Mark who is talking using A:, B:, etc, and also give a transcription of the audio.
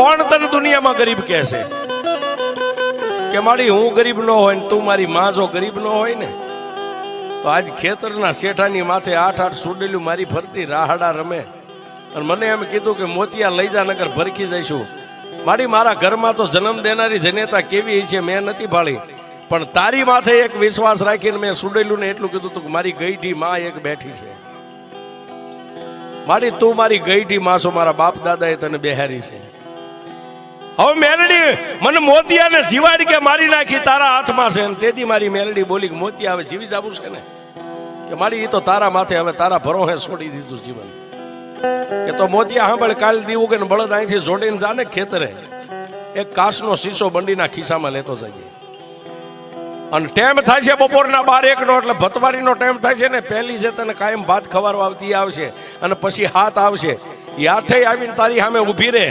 A: કોણ તને દુનિયામાં ગરીબ કહે છે કે મારી હું ગરીબ ન હોય ને તું મારી માં જો ગરીબ ન હોય ને તો આજ ખેતરના શેઠાની માથે 8-8 સુડેલું મારી ફરતી રાહડા રમે અને મને એમ કીધું કે મોતિયા લઈ જા નગર ભરખી જઈશું. મારા ઘરમાં તો જન્મ દેનારી જનેતા કેવી છે મેં નથી ભાળી, પણ તારી માથે એક વિશ્વાસ રાખીને મેં સુડેલું ને એટલું કીધું તું કે મારી ગઈઢી માં એક બેઠી છે. તું મારી ગઈઢી માં છો, મારા બાપ દાદાએ તને બેહારી છે. હવે મેલડી મને મોતિયાને જીવાડી કે મારી નાખી તારા હાથમાં છે, તેથી મારી મેલડી બોલી કે મોતિયા હવે જીવી જવું છે ને કે મારી એ તો તારા માથે હવે તારા ભરોહે છોડી દીધું જીવન. કે તો મોતિયા સાંભળ, કાલ દીવું કે બળદ અહીંથી જોડીને જાને ખેતરે એક કાચનો શીશો બંડીના ખિસ્સામાં લેતો જઈએ. અને ટાઈમ થાય છે બપોરના 12-1 નો, એટલે ભતવારીનો ટાઈમ થાય છે ને. પહેલી જે તને કાયમ ભાત ખવારવા આવતી આવશે અને પછી હાથ આવશે, એ આઠે આવીને તારી સામે ઊભી રહે